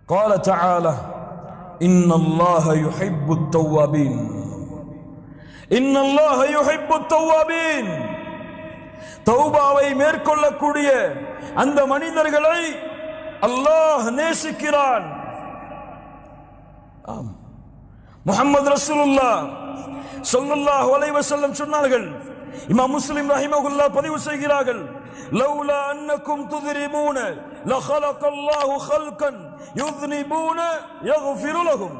قال تعالى إن الله يحب التوابين إن الله يحب التوابين தௌபாவை மேற்கொள்ளக்கூடிய அந்த மனிதர்களை அல்லாஹ் நேசிக்கிறான். ஆம், முஹம்மது ரசூலுல்லாஹ் ஸல்லல்லாஹு அலைஹி வஸல்லம் சொன்னார்கள். இமாம் முஸ்லிம் ரஹிமஹுல்லாஹ் பதிவு செய்கிறார்கள், லௌலா அன்னக்கும் துذربون لخلق الله خلقا يذنبون يغفر لهم.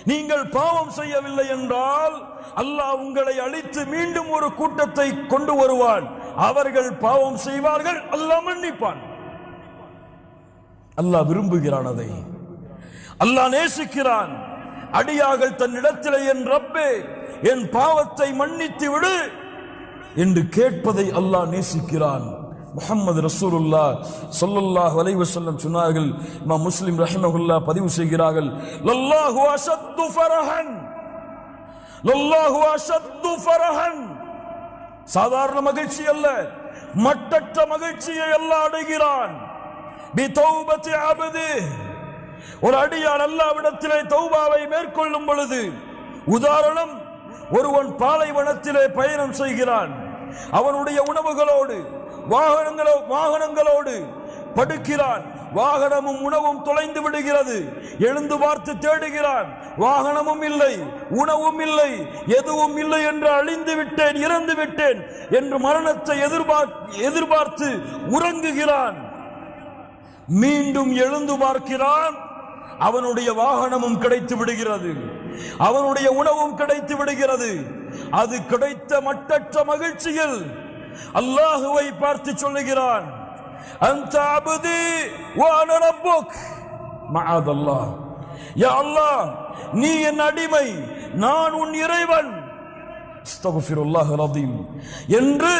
நீங்கள் பாவம் செய்யவில்லை என்றால் அல்லாஹ் உங்களை அழித்து மீண்டும் ஒரு கூட்டத்தை கொண்டு வருவான். அவர்கள் பாவம் செய்வார்கள், அல்லாஹ் மன்னிப்பான். அல்லாஹ் விரும்புகிறான், அதை அல்லாஹ் நேசிக்கிறான். அடியார்கள் தன்னிடத்திலே என் ரப்பே என் பாவத்தை மன்னித்து விடு என்று கேட்பதை அல்லாஹ் நேசிக்கிறான். முஹம்மது ரசூலுல்லாஹ் ஸல்லல்லாஹு அலைஹி வஸல்லம் சொன்னார்கள். இமாம் முஸ்லிம் ரஹிமஹுல்லாஹ் பதிவு செய்கிறார்கள், லல்லாஹு அஷத்து ஃபரஹன் லல்லாஹு அஷத்து ஃபரஹன். சாதாரண மகிழ்ச்சி அல்ல, மட்டற்ற மகிழ்ச்சியை அல்லாஹ் அடைகிறான். பி தௌபத்தி அப்தி, ஒரு அடியான் அல்லாஹ்விடத்திலே தௌபாவை மேற்கொள்ளும் பொழுது, உதாரணம், ஒருவன் பாலைவனத்திலே பயணம் செய்கிறான். அவனுடைய உணவுகளோடு வாகனங்களோடு படுக்கிறான். வாகனமும் உணவும் தொலைந்து விடுகிறது. எழுந்து பார்த்து தேடுகிறான், வாகனமும் இல்லை, உணவும் இல்லை, எதுவும் இல்லை என்று அழிந்து விட்டேன், இறந்து விட்டேன் என்று மரணத்தை எதிர்பார்த்து உறங்குகிறான். மீண்டும் எழுந்து பார்க்கிறான், அவனுடைய வாகனமும் கிடைத்து விடுகிறது, அவனுடைய உணவும் கிடைத்து விடுகிறது. அது கிடைத்த மட்டற்ற மகிழ்ச்சியில் அல்லாஹுவை பார்த்து சொல்லுகிறான், அன்த அப்தி வ அன ரப்புக். மஅதல்லாஹ், யா அல்லாஹ், நீ என் அடிமை, நான் உன் இறைவன். அஸ்தக்ஃபிருல்லாஹ் அலீம் என்று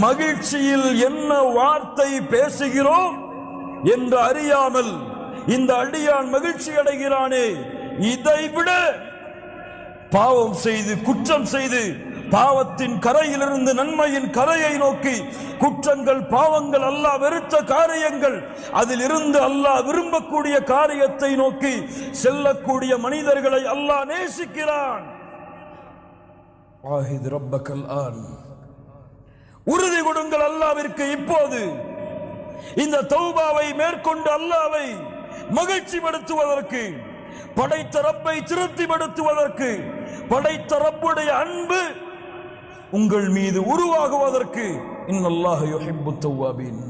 மகிழ்ச்சியில் என்ன வார்த்தை பேசுகிறோம் என்று அறியாமல் இந்த அடியான் மகிழ்ச்சி அடைகிறானே, இதைவிட பாவம் செய்து குற்றம் செய்து பாவத்தின் கரையிலிருந்து நன்மையின் கரையை நோக்கி, குற்றங்கள் பாவங்கள் அல்லாஹ் வெறுத்த காரியங்கள், அதில் இருந்து அல்லாஹ் விரும்பக்கூடிய காரியத்தை நோக்கி செல்லக்கூடிய மனிதர்களை அல்லாஹ் நேசிக்கிறான். வாஹித் ரப்பக்கல் ஆன், உறுதி கொடுங்கள் அல்லாஹ்விற்கு இப்போது. இந்த தௌபாவை மேற்கொண்டு அல்லாஹ்வை மகிழ்ச்சிப்படுத்துவதற்கு, படைத்த ரப்பை திருப்திப்படுத்துவதற்கு, படைத்த ரப்புடைய அன்பு உங்கள் மீது உருவாகுவதற்கு, இன்னல்லாஹ யுஹிப்புத் தவ்வாபீன்.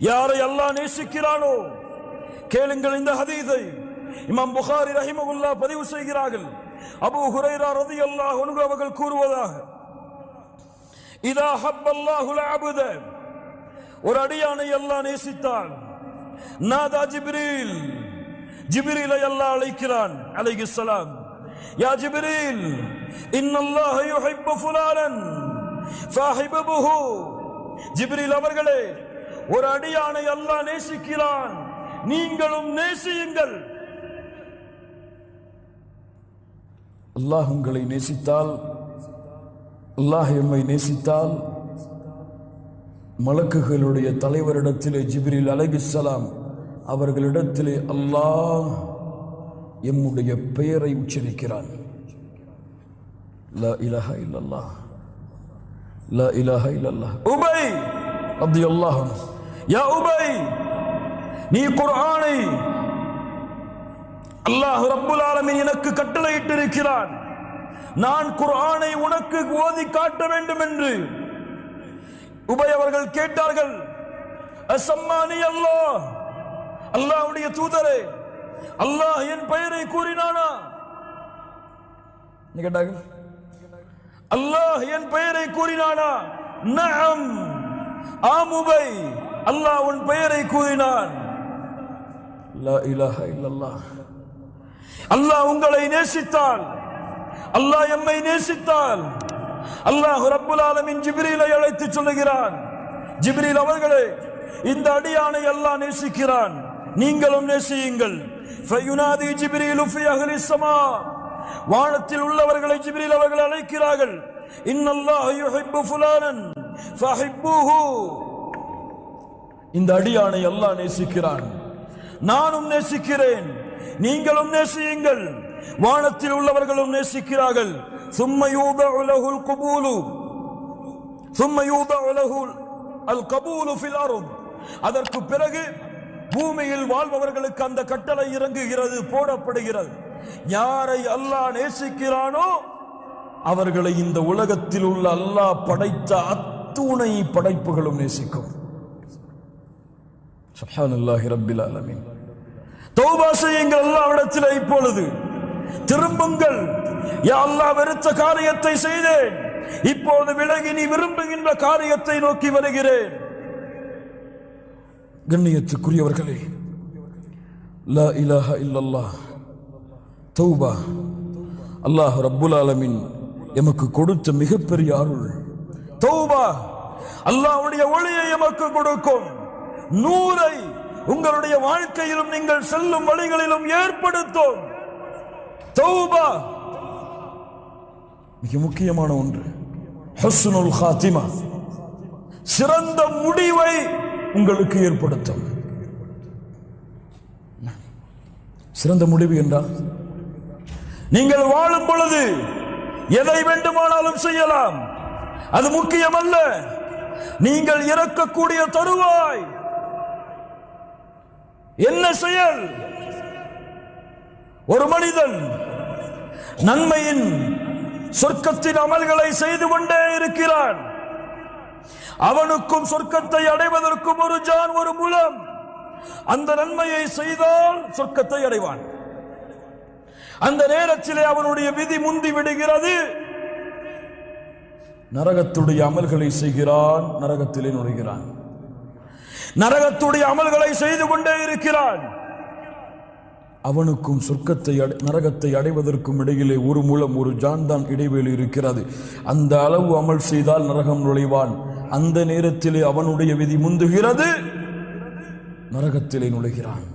யாரை அல்லாஹ் நேசிக்கிறானோ, கேளுங்கள் இந்த ஹதீஸை. இமாம் புகாரி ரஹிமஹுல்லாஹ் பதிவு செய்கிறார்கள். அபூ ஹுரைரா ரலியல்லாஹு அன்ஹு அவர்கள் கூறுவதாக, இதா ஹப்பல்லாஹுல் அப்த, ஒரு அடியானை அல்லாஹ் நேசித்தான், நாதா ஜிப்ரீல், ஜிப்ரீலை அல்லாஹ் அழைக்கிறான் அலைஹிஸ்ஸலாம். யா ஜிப்ரீல், இன்னல்லாஹ யுஹிப்பு ஃபுலானன் ஃபஹிபுஹு. ஜிப்ரீல் அவர்களே, ஒரு அடியானை அல்லாஹ் நேசிக்கிறான், நீங்களும் நேசியுங்கள். அல்லாஹ் உங்களை நேசித்தால், அல்லாஹ் எம்மை நேசித்தால், மலக்குகளுடைய தலைவரிடத்திலே ஜிப்ரீல் அலைஹிஸ்ஸலாம் அவர்களிடத்திலே அல்லாஹ் எம்முடைய பெயரை உச்சரிக்கிறான். லா இலாஹா இல்லல்லாஹ், லா இலாஹா இல்லல்லாஹ். உபை ரலியல்லாஹு அன்ஹு, யா உபை, நீ குர்ஆனை அல்லாஹ் ரப்புல் ஆலமீன் எனக்கு கட்டளையிட்டிருக்கிறான், நான் குர்ஆனை உனக்கு ஓதி காட்ட வேண்டும் என்று உபை அவர்கள் கேட்டார்கள். அஸம்மானி அல்லாஹ், அல்லாஹ்வுடைய தூதரே, அல்லாஹ் என் பெயரை கூறினானா? கேட்டார்கள். அல்லாஹ் என் பெயரை கூறினானா? நஅம், ஆம் உபை, அல்லாஹ் உன் பெயரை கூறினான். லா இலாஹா இல்லல்லாஹ். அல்லாஹ் உங்களை நேசித்தால், அல்லாஹ் எம்மை நேசித்தால், அல்லாஹ் ரப்புல் ஆலமீன் ஜிப்ரீலை அழைத்து சொல்லுகிறான், ஜிப்ரீல் அவர்களே, இந்த அடியானை அல்லாஹ் நேசிக்கிறான், நீங்களும் நேசியுங்கள். ஃபயுனாதி ஜிப்ரீலு ஃபி அஹ்லி ஸமா, வானத்தில் உள்ளவர்களை ஜிப்ரீல் அவர்கள் அழைக்கிறார்கள். இன்னல்லாஹ யுஹிப்பு ஃபுலானன் ஃபஹிப்புஹு, இந்த அடியானை அல்லாஹ் நேசிக்கிறான், நானும் நேசிக்கிறேன், நீங்களும் நேசியுங்கள். வானத்தில் உள்ளவர்களும் நேசிக்கிறார்கள். ثم يوضع له القبول ثم يوضع له القبول في الارض. அதற்கு பிறகு பூமியில் வாழ்பவர்களுக்கு அந்த கட்டளை இறங்குகிறது, போடப்படுகிறது. யாரை அல்லாஹ் நேசிக்கிறானோ அவர்களை இந்த உலகத்தில் உள்ள அல்லாஹ் படைத்த அத்துணை படைப்புகளும் நேசிக்கும். சுப்ஹானல்லாஹி ரப்பில் ஆலமீன். தௌபா செய்யுங்கள் அல்லாஹ்விடத்தில். இப்பொழுது திரும்புங்கள். யா அல்லாஹ், வெறுத்த காரியத்தை செய்தேன், இப்போது விலகி நீ விரும்புகின்ற காரியத்தை நோக்கி வருகிறேன். கண்ணியத்துக்குரியவர்களே, லா இலாஹா இல்லல்லாஹ், தௌபா அல்லாஹ் ரப்புல் ஆலமீன் எமக்கு கொடுத்த மிகப்பெரிய அருள். தௌபா அல்லாஹ்வுடைய ஒளியை எமக்கு கொடுக்கும். நூரை உங்களுடைய வாழ்க்கையிலும் நீங்கள் செல்லும் வழிகளிலும் ஏற்படுத்தும். தௌபா மிக முக்கியமான ஒன்று. ஹுஸ்னுல் காத்திமா, சிறந்த முடிவை உங்களுக்கு ஏற்படுத்தும். சிறந்த முடிவு என்றால் நீங்கள் வாழும் பொழுது எதை வேண்டுமானாலும் செய்யலாம், அது முக்கியமல்ல. நீங்கள் இறக்கக்கூடிய தருவாய் என்ன செயல்? ஒரு மனிதன் நன்மையின் சொர்க்கத்தின் அமல்களை செய்து கொண்டே இருக்கிறான். அவனுக்கும் சொர்க்கத்தை அடைவதற்கும் ஒரு ஜான், ஒரு மூலம். அந்த நன்மையை செய்தால் சொர்க்கத்தை அடைவான். அந்த நேரத்திலே அவனுடைய விதி முந்தி விடுகிறது. நரகத்துடைய அமல்களை செய்கிறான், நரகத்திலே நுழைகிறான். நரகத்துடைய அமல்களை செய்து கொண்டே இருக்கிறான். அவனுக்கும் சொர்க்கத்தை நரகத்தை அடைவதற்கும் இடையிலே ஒரு மூலம், ஒரு ஜான்தான் இடைவெளி இருக்கிறது. அந்த அளவு அமல் செய்தால் நரகம் நுழைவான். அந்த நேரத்திலே அவனுடைய விதி முந்துகிறது, நரகத்திலே நுழைகிறான்.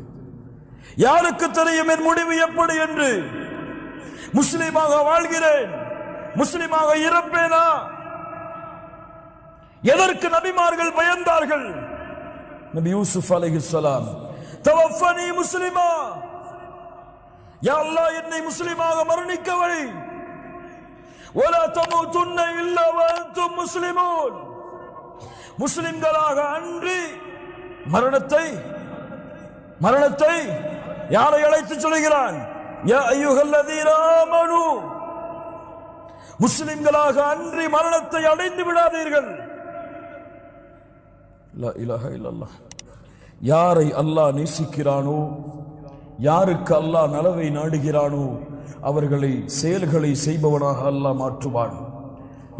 யாருக்கு தெரியும் என் முடிவு எப்படி என்று? முஸ்லிமாக வாழ்கிறேன், முஸ்லிமாக இறப்பேனா? எதற்கு நபிமார்கள் பயந்தார்கள்? நபி யூசுப் அலைஹிஸ்ஸலாம், தவஃபனி முஸ்லிமா, யா அல்லாஹ் என்னை முஸ்லிமாக மரணிக்க வை. வலா தமூதுன்ன இல்லா வஅன்தும் முஸ்லிமூன். முஸ்லிம்களாக அன்றி மரணத்தை யாரை அழைத்து சொல்கிறான்? யா அய்யுஹல்லதீன ஆமனூ, முஸ்லிம்களாக அன்றி மரணத்தை அடைந்து விடாதீர்கள். லா இலாஹா இல்லல்லாஹ். யாரை அல்லாஹ் நேசிக்கிறானோ, யாருக்கு அல்லாஹ் நலவை நாடுகிறானோ அவர்களை செயல்களை செய்பவனாக அல்லாஹ் மாற்றுவான்.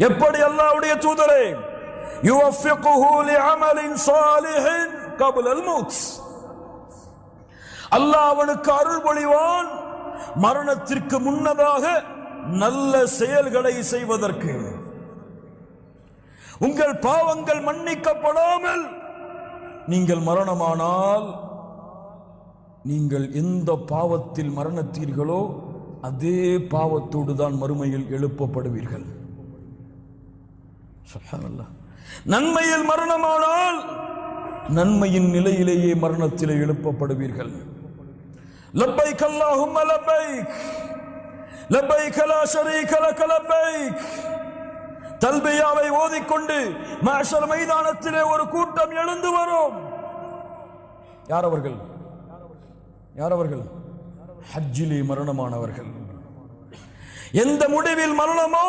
எப்படி? அல்லாஹ்வுடைய தூதரே, யுவஃபிகுஹு லிஅமலின் ஸாலிஹின் கப்ல அல்-மௌத். அல்லாஹ் அவனுக்கு அருள் பொழிவான் மரணத்திற்கு முன்னதாக நல்ல செயல்களை செய்வதற்கு. உங்கள் பாவங்கள் மன்னிக்கப்படாமல் நீங்கள் மரணமானால், நீங்கள் எந்த பாவத்தில் மரணத்தீர்களோ அதே பாவத்தோடு தான் மறுமையில் எழுப்பப்படுவீர்கள். சுப்ஹானல்லாஹ். நன்மையில் மரணமானால் நன்மையின் நிலையிலேயே மரணத்திலே எழுப்பப்படுவீர்கள். லப்பைக் அல்லாஹும்ம லப்பைக், லப்பைக் லா ஷரீக லக லப்பைக். தல்பியாவை ஓதிக்கொண்டு மஹ்ஷர் மைதானத்திலே ஒரு கூட்டம் எழுந்து வரும். யார் அவர்கள்? யார் அவர்கள்? ஹஜ்ஜிலே மரணமானவர்கள். எந்த முடிவில் மரணமோ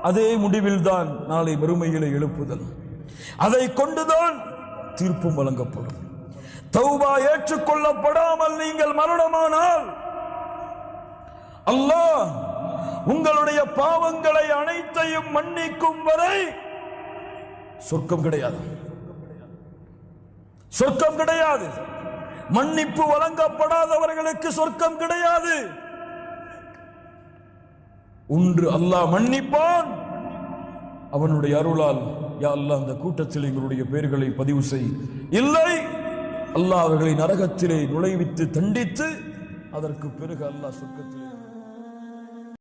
அதே முடிவில் தான் நாளை மறுமையிலே எழுப்புதல். அதை கொண்டுதான் தீர்ப்பும் வழங்கப்படும். தௌபா ஏற்றுக்கொள்ளப்படாமல் நீங்கள் மரணமானால் அல்லாஹ் உங்களுடைய பாவங்களை அனைத்தையும் மன்னிக்கும் வரை சொர்க்கம் கிடையாது. சொர்க்கம் கிடையாது. மன்னிப்பு வழங்கப்படாதவர்களுக்கு சொர்க்கம் கிடையாது. ஒன்று அல்லாஹ் மன்னிப்பான், அவனுடைய அருளால் யா அல்லாஹ் அந்த கூட்டத்தில் எங்களுடைய பெயர்களை பதிவு செய். இல்லை, அல்லாஹ் அவர்களை நரகத்திலே நுழைவித்து தண்டித்து அதற்கு பிறகு அல்லாஹ் சொர்க்கத்திலே